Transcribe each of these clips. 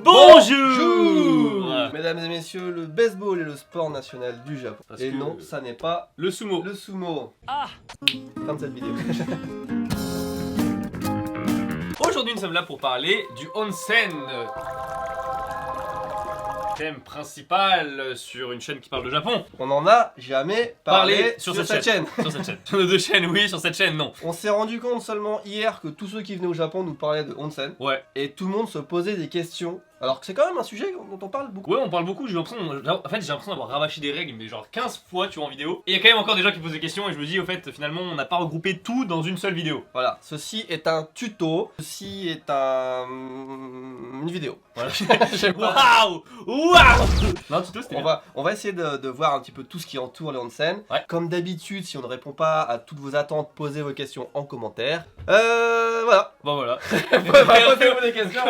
Bonjour. Mesdames et messieurs, le baseball est le sport national du Japon. Parce et que non, ça n'est pas le sumo. le sumo. Ah. Fin de cette vidéo. Aujourd'hui, nous sommes là pour parler du onsen. Thème principal sur une chaîne qui parle de Japon. On n'en a jamais parlé sur cette chaîne. Sur cette chaîne. Sur nos deux chaînes, oui, sur cette chaîne, non. On s'est rendu compte seulement hier que tous ceux qui venaient au Japon nous parlaient de onsen. Ouais. Et tout le monde se posait des questions. Alors que c'est quand même un sujet dont on parle beaucoup. Ouais, on parle beaucoup, j'ai l'impression d'avoir rabâché des règles, mais genre 15 fois tu vois en vidéo. Et il y a quand même encore des gens qui posent des questions et je me dis, au fait, finalement, on n'a pas regroupé tout dans une seule vidéo. Voilà, ceci est un tuto, ceci est une vidéo. Voilà. Je sais pas. Waouh. Non, tuto, c'était bien. On va essayer de voir un petit peu tout ce qui entoure les onsen. Ouais. Comme d'habitude, si on ne répond pas à toutes vos attentes, posez vos questions en commentaire. Voilà. Bon, voilà. Posez-vous des questions.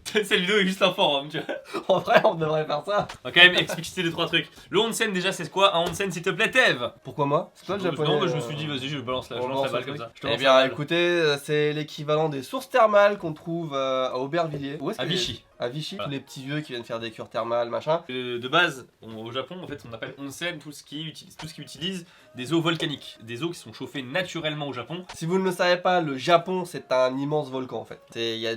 Cette vidéo est juste un forum, tu vois. En vrai, on devrait faire ça. On va quand même expliciter 2-3 trucs. Le onsen, déjà, c'est quoi un onsen, s'il te plaît, Tev? Pourquoi moi? C'est toi le japonais. Non, moi je me suis dit, vas-y, je balance la balle comme ça. Je te Eh lance la bien, balle. écoutez, c'est l'équivalent des sources thermales qu'on trouve à Aubervilliers. Où est-ce À que Vichy. À Vichy, Voilà. tous les petits vieux qui viennent faire des cures thermales, machin. De base, au Japon, en fait, on appelle onsen tout ce qui utilise des eaux volcaniques. Des eaux qui sont chauffées naturellement au Japon. Si vous ne le savez pas, le Japon, c'est un immense volcan en fait. Il y a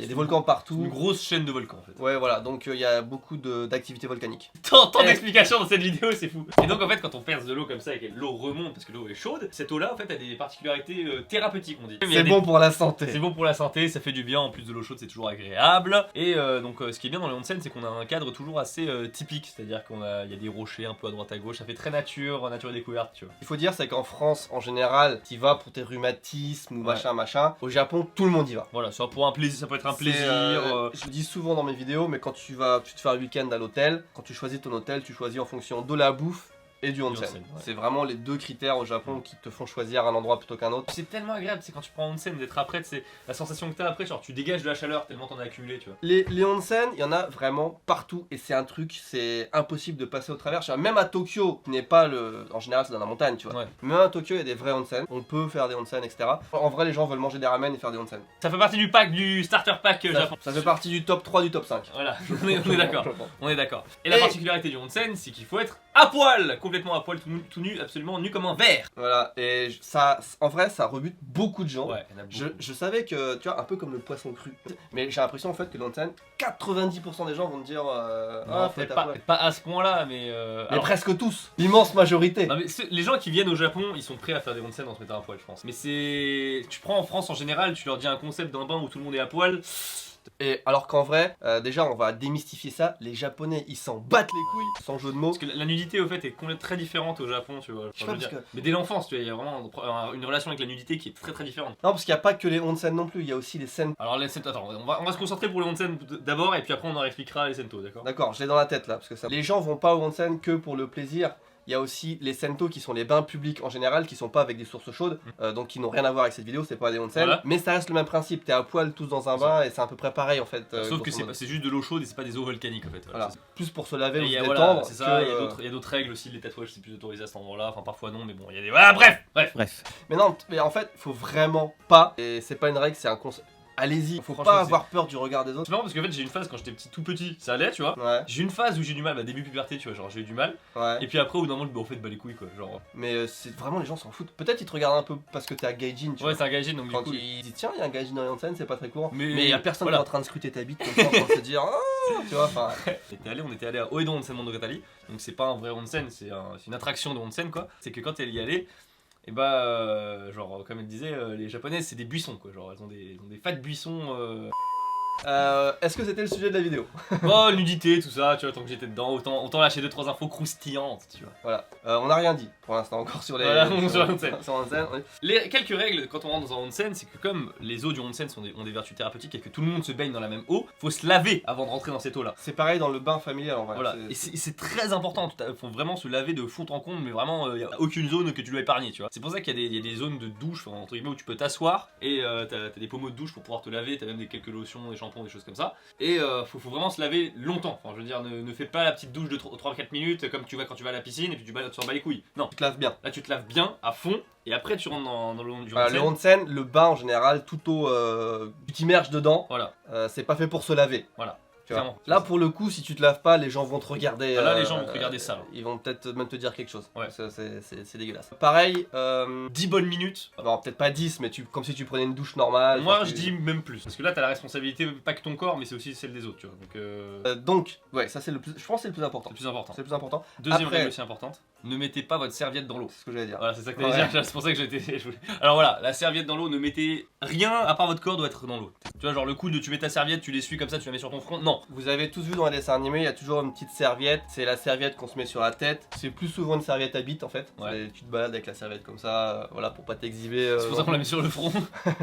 des volcans partout. Une grosse chaîne de volcans, en fait. Ouais, voilà, donc il y a beaucoup d'activités volcaniques. Tant d'explications dans cette vidéo, c'est fou. Et donc, en fait, quand on perce de l'eau comme ça et que l'eau remonte parce que l'eau est chaude, cette eau-là, en fait, a des particularités thérapeutiques, on dit. C'est bon pour la santé. C'est bon pour la santé, ça fait du bien, en plus de l'eau chaude c'est toujours agréable. Et donc ce qui est bien dans les onsen c'est qu'on a un cadre toujours assez typique, c'est-à-dire qu'il y a des rochers un peu à droite à gauche, ça fait très nature et découverte, tu vois. Il faut dire c'est qu'en France en général, t'y vas pour tes rhumatismes ou machin. Au Japon, tout le monde y va. Voilà, ça pour un plaisir, ça peut être un plaisir. Je le dis souvent dans mes vidéos, mais quand tu te fais un week-end à l'hôtel, quand tu choisis ton hôtel, tu choisis en fonction de la bouffe et du onsen. Ouais. C'est vraiment les deux critères au Japon qui te font choisir un endroit plutôt qu'un autre. C'est tellement agréable, c'est quand tu prends un onsen d'être après, c'est la sensation que t'as après, genre tu dégages de la chaleur tellement t'en as accumulé, tu vois. Les onsen, il y en a vraiment partout et c'est un truc, c'est impossible de passer au travers. Même à Tokyo, qui n'est pas en général c'est dans la montagne, tu vois. Ouais. Même à Tokyo, il y a des vrais onsen. On peut faire des onsen, etc. En vrai, les gens veulent manger des ramen et faire des onsen. Ça fait partie du starter pack Japon. Ça fait partie du top 3 du top 5. Voilà, on est d'accord. On est d'accord. Et la Et- particularité du onsen, c'est qu'il faut être à poil, complètement à poil, tout nu, absolument nu comme un verre. Voilà, et ça, en vrai, ça rebute beaucoup de gens. Ouais, il y en a beaucoup. Je savais que, tu vois, un peu comme le poisson cru. Mais j'ai l'impression en fait que l'onsen, 90% des gens vont te dire Non, faites peut-être à pas, poil. peut-être pas à ce point-là, mais. Mais Alors, presque tous, l'immense majorité. non, mais les gens qui viennent au Japon, ils sont prêts à faire des onsen en se mettant à poil, je pense. Mais c'est. Tu prends en France en général, tu leur dis un concept d'un bain où tout le monde est à poil. Et alors qu'en vrai, déjà on va démystifier ça, les japonais ils s'en battent les couilles, sans jeu de mots. Parce que la nudité, au fait, est complètement très différente au Japon, tu vois. Je sais pas, parce que- Mais dès l'enfance, tu vois, il y a vraiment une relation avec la nudité qui est très très différente. Non, parce qu'il n'y a pas que les onsen non plus, il y a aussi les sen. Alors, attends, on va se concentrer pour les onsen d'abord, et puis après on en expliquera les sento, d'accord? D'accord, je l'ai dans la tête là, parce que ça. Les gens vont pas au onsen que pour le plaisir. Il y a aussi les sento qui sont les bains publics en général, qui sont pas avec des sources chaudes, donc qui n'ont rien à voir avec cette vidéo, c'est pas des onsen. Voilà. Mais ça reste le même principe, t'es à poil tous dans un bain et c'est à peu près pareil en fait. Sauf que grosso modo. c'est juste de l'eau chaude et c'est pas des eaux volcaniques en fait. Voilà. C'est ça. Plus pour se laver Et ou il y se a, détendre. voilà, c'est ça, il y a d'autres règles aussi, les tatouages c'est plus autorisé à cet endroit-là, enfin parfois non, mais bon, il y a des. Voilà, bref. Mais non, mais en fait, faut vraiment pas, et c'est pas une règle, c'est un conseil. Allez-y, faut Franchement, pas c'est- avoir peur du regard des C'est autres. marrant parce qu'en fait j'ai une phase quand j'étais tout petit, ça allait, tu vois. Ouais, J'ai une phase où j'ai du mal, début puberté, tu vois, genre j'ai eu du mal. ouais. Et puis après, au bout d'un moment, en fait, bah les couilles quoi. Genre. Mais c'est vraiment, les gens s'en foutent. Peut-être ils te regardent un peu parce que t'es à gaijin, tu Ouais, vois. c'est un gaijin donc Quand du coup. ils disent tiens, il y a un gaijin dans onsen, c'est pas très courant. Mais- Mais il y a personne voilà. qui est en train de scruter ta bite comme ça, en train de se dire tu vois, enfin. On était allé à Oedo Onsen Monogatari, donc c'est pas un vrai onsen, c'est une attraction de onsen quoi. C'est que quand elle y allait, et bah genre comme elle disait, les japonaises c'est des buissons quoi, genre elles ont des fat buissons. Est-ce que c'était le sujet de la vidéo? Oh nudité tout ça, tu vois, tant que j'étais dedans, autant lâcher 2-3 infos croustillantes, tu vois. Voilà, on a rien dit pour l'instant encore sur les. Voilà, sur la onsen. Sur onsen, oui. Quelques règles quand on rentre dans un onsen, c'est que comme les eaux du onsen ont des vertus thérapeutiques et que tout le monde se baigne dans la même eau, faut se laver avant de rentrer dans cette eau là. C'est pareil dans le bain familial en vrai. Voilà, et c'est très important, il faut vraiment se laver de fond en comble, mais vraiment, il n'y a aucune zone que tu dois épargner, tu vois. C'est pour ça qu'il y a des zones de douche, enfin, entre guillemets, où tu peux t'asseoir, et t'as des pommeaux de douche pour pouvoir te laver, t'as même quelques lotions, des shampoings, des choses comme ça. Et faut vraiment se laver longtemps, enfin, je veux dire, ne fais pas la petite douche de 3-4 minutes, comme tu vas quand tu vas à la piscine, et puis tu t'en bats les couilles. Non, Tu te laves bien. là tu te laves bien, à fond, et après tu rentres dans le du Voilà, onsen. le onsen, le bain en général, tout au. Tu t'immerges dedans, Voilà. c'est pas fait pour se laver. Voilà. Tu vois. Clairement. Là pour le coup, si tu te laves pas, les gens vont te regarder. Ah, là, les gens vont te regarder sale. Ils vont peut-être même te dire quelque chose. Ouais. C'est dégueulasse. Pareil, 10 bonnes minutes. non, peut-être pas 10, mais comme si tu prenais une douche normale. Moi, enfin, je dis même plus. Parce que là, t'as la responsabilité, pas que ton corps, mais c'est aussi celle des autres, tu vois. Donc, ouais, ça c'est le plus. Je pense que c'est le plus important. C'est le plus important. C'est le plus important. Deuxième Après- règle aussi importante, ne mettez pas votre serviette dans l'eau. C'est ce que j'allais dire. Voilà, c'est ça que t'allais Ouais. dire, c'est pour ça que j'étais. Alors voilà, la serviette dans l'eau, ne mettez rien à part votre corps doit être dans l'eau. Tu vois, genre le coup de tu mets ta serviette, tu l'essuies comme ça, tu la mets sur ton front. Non. Vous avez tous vu dans les dessins animés, il y a toujours une petite serviette. C'est la serviette qu'on se met sur la tête. C'est plus souvent une serviette à bite en fait. Ouais. Et tu te balades avec la serviette comme ça, voilà, pour pas t'exhiber. C'est pour ça qu'on la met sur le front.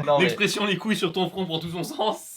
Non, mais L'expression les couilles sur ton front prend tout son sens.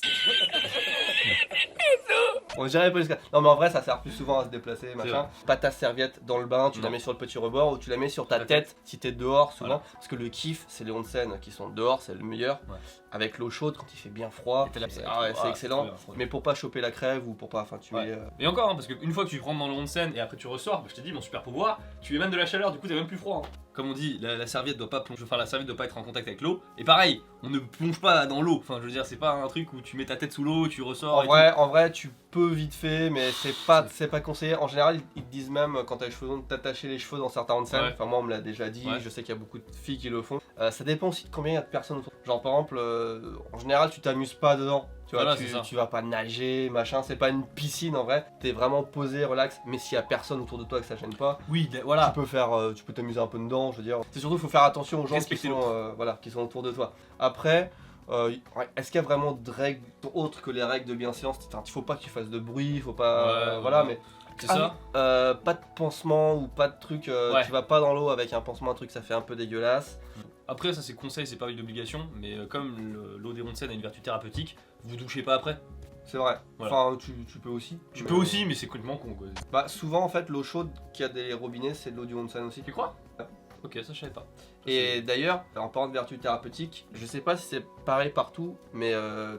on dirait pas jusqu'à. Non, mais en vrai, ça sert plus souvent à se déplacer, vrai. machin. Pas ta serviette dans le bain, tu la Non. mets sur le petit rebord ou tu la mets sur ta La tête si t'es dehors souvent. Voilà. Parce que le kiff, c'est les onsen qui sont dehors, c'est le meilleur. Ouais. Avec l'eau chaude quand il fait bien froid. Et t'as la- Ah ouais, c'est Ah, excellent. trop bien, trop bien. Mais pour pas choper la crève ou pour pas. Enfin, tu Ouais. es. Et encore, hein, parce qu'une fois que tu rentres dans le onsen et après tu ressors, bah, je t'ai dit, mon super pouvoir, tu émanes de la chaleur, du coup t'es même plus froid. Hein. Comme on dit, la serviette doit pas plonger, enfin la serviette doit pas être en contact avec l'eau. Et pareil, on ne plonge pas dans l'eau. Enfin, je veux dire, c'est pas un truc où tu mets ta tête sous l'eau, tu ressors. En vrai, tu peux vite fait, mais c'est pas conseillé. En général, ils te disent même quand t'as les cheveux longs, t'attacher les cheveux dans certains onsen. Ouais. Enfin, moi, on me l'a déjà dit. Ouais. Je sais qu'il y a beaucoup de filles qui le font. Ça dépend aussi de combien il y a de personnes autour. Genre, par exemple, en général, tu t'amuses pas dedans. Tu vois, Voilà, c'est ça. tu vas pas nager, machin. C'est pas une piscine en vrai. T'es vraiment posé, relax. Mais s'il y a personne autour de toi que ça gêne pas, Oui, voilà. tu peux t'amuser un peu dedans. Je veux dire, c'est surtout faut faire attention aux gens qui Respecter sont, qui sont autour de toi. Après. Est-ce qu'il y a vraiment de règles autres que les règles de bienséance? Il faut pas que tu fasses de bruit, il faut pas. Ouais, voilà, ouais. mais. C'est ça. Pas de pansement ou pas de truc. Ouais. Tu vas pas dans l'eau avec un pansement, un truc, ça fait un peu dégueulasse. Après, ça c'est conseil, c'est pas une obligation, mais comme l'eau des onsen a une vertu thérapeutique, vous douchez pas après. C'est vrai. Voilà. Enfin, tu peux aussi. Tu Mais- peux aussi, mais c'est complètement con quoi. Bah, souvent, en fait, l'eau chaude qui a des robinets, c'est de l'eau du onsen aussi. Tu crois? Ouais. Ok, ça je savais pas. Et d'ailleurs, en parlant de vertu thérapeutique, je sais pas si c'est pareil partout, mais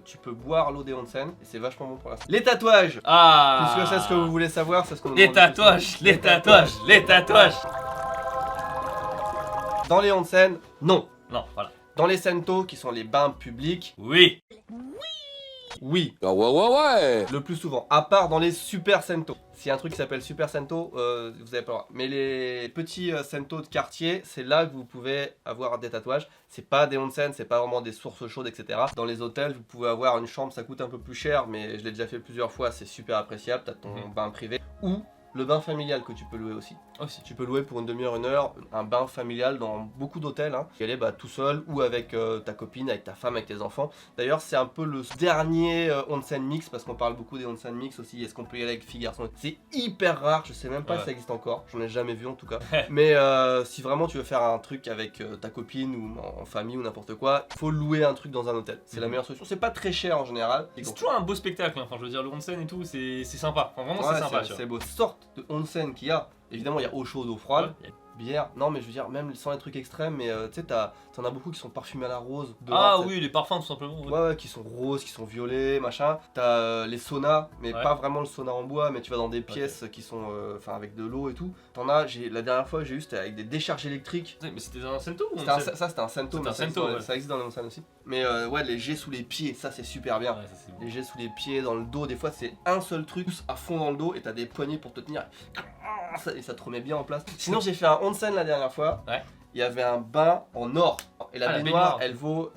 tu peux boire l'eau des onsen et c'est vachement bon pour la santé. Les tatouages! Ah! Puisque c'est ce que vous voulez savoir, c'est ce qu'on nous Les demande le plus souvent. tatouages, les tatouages, les tatouages! Dans les onsen, non. Non, voilà. Dans les sento, qui sont les bains publics, Oui! oui, Ah ouais, ouais, ouais. le plus souvent. À part dans les super sento. S'il y a un truc qui s'appelle super sento, vous avez pas le droit. Mais les petits sento de quartier, c'est là que vous pouvez avoir des tatouages. C'est pas des onsen, c'est pas vraiment des sources chaudes, etc. Dans les hôtels, vous pouvez avoir une chambre, ça coûte un peu plus cher, mais je l'ai déjà fait plusieurs fois, c'est super appréciable. T'as ton bain privé. Ou le bain familial que tu peux louer aussi. Aussi. Tu peux louer pour une demi-heure, une heure, un bain familial dans beaucoup d'hôtels. Hein. Y aller tout seul ou avec ta copine, avec ta femme, avec tes enfants. D'ailleurs, c'est un peu le dernier onsen mix parce qu'on parle beaucoup des onsen mix aussi. Est-ce qu'on peut y aller avec filles, garçons? C'est hyper rare, je sais même pas Ouais. si ça existe encore. J'en ai jamais vu en tout cas. Mais si vraiment tu veux faire un truc avec ta copine ou en famille ou n'importe quoi, il faut louer un truc dans un hôtel. C'est la meilleure solution. C'est pas très cher en général. C'est toujours un beau spectacle, hein. Enfin je veux dire le onsen et tout, c'est sympa. Enfin vraiment Ouais, c'est sympa, tu c'est vois. beau. Sorte de onsen qu'il y a. Évidemment, il y a eau chaude, eau froide. Ouais. Bière, non mais je veux dire, même sans les trucs extrêmes, mais tu sais, t'en as beaucoup qui sont parfumés à la rose. Ah dehors, oui, les parfums tout simplement. Ouais. Ouais, qui sont roses, qui sont violets, machin. T'as les saunas, mais Ouais. pas vraiment le sauna en bois, mais tu vas dans des pièces qui sont avec de l'eau et tout. T'en as, la dernière fois j'ai eu, c'était avec des décharges électriques. Mais c'était un sento ou C'était ça, c'était un sento, C'était mais un ça, existe sento, dans- ouais. ça existe dans les onsen aussi. Mais ouais, les jets sous les pieds, ça c'est super bien. Ouais, ça c'est bon. Les jets sous les pieds, dans le dos, des fois c'est un seul truc, pousse à fond dans le dos et t'as des poignées pour te tenir. Et ça te remet bien en place. Sinon j'ai fait un onsen la dernière fois. Ouais. Il y avait un bain en or. Et la Ah, la baignoire, baignoire. elle vaut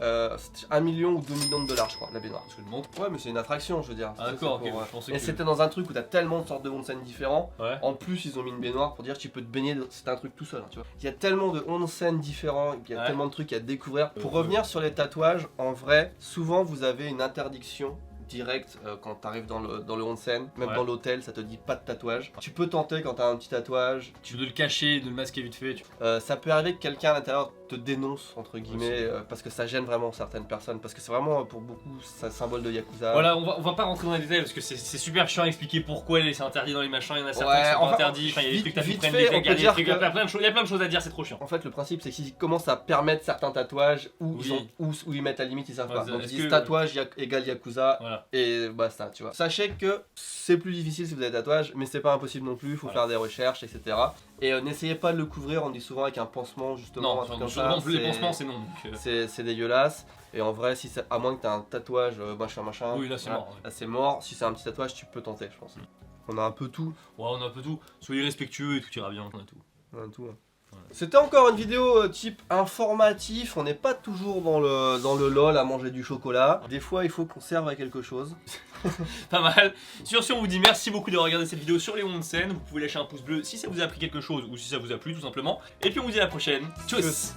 1 million ou 2 millions de dollars, je crois, la baignoire. Parce que le montre. Ouais, mais c'est une attraction, je veux dire. Ah Ça, d'accord, c'est ok. pour, Je pensais Et que. c'était dans un truc où t'as tellement de sortes de onsen différents. Ouais. En plus, ils ont mis une baignoire pour dire tu peux te baigner. C'est un truc tout seul, hein, tu vois. Il y a tellement de onsen différents, il y a Ouais. tellement de trucs à découvrir. Pour revenir sur les tatouages, en vrai, souvent vous avez une interdiction directe quand t'arrives dans le onsen, même Ouais. dans l'hôtel, ça te dit pas de tatouage. Tu peux tenter quand t'as un petit tatouage. Tu veux de le cacher, de le masquer vite fait. Ça peut arriver que quelqu'un à l'intérieur te dénonce entre guillemets parce que ça gêne vraiment certaines personnes, parce que c'est vraiment pour beaucoup c'est un symbole de yakuza. Voilà, on va pas rentrer dans les détails parce que c'est super chiant à expliquer pourquoi c'est interdit dans les machins, il y en a certains Ouais, qui sont enfin, pas interdits, enfin il y a des vite- trucs t'as vite prennent fait, des on peut il y a dire il y a plein de choses à dire, c'est trop chiant. En fait, le principe, c'est qu'ils commencent à permettre certains tatouages où, Oui. où ils mettent à la limite, ils savent Ouais, pas. ça- Donc ils est-ce disent que- tatouage égale yakuza Voilà. et basta, tu vois. Sachez que c'est plus difficile si vous avez tatouage, mais c'est pas impossible non plus, il faut Voilà. faire des recherches, etc. Et n'essayez pas de le couvrir, on dit souvent avec un pansement justement, Non, un truc comme souvent, ça. les pansements c'est non. Donc, C'est dégueulasse. Et en vrai, si à moins que tu as un tatouage, machin. Oui, là c'est mort. Ouais. Là c'est mort. Si c'est un petit tatouage, tu peux tenter, je pense. On a un peu tout. Ouais, on a un peu tout. Soyez respectueux et tout ira bien. On a tout. On a tout. Hein. Voilà. C'était encore une vidéo type informatif. On n'est pas toujours dans le lol à manger du chocolat. Des fois, il faut qu'on serve à quelque chose. Pas mal. Sur ce, on vous dit merci beaucoup d'avoir regardé cette vidéo sur les Onsen. Vous pouvez lâcher un pouce bleu si ça vous a appris quelque chose ou si ça vous a plu tout simplement. Et puis on vous dit à la prochaine. Tchuss.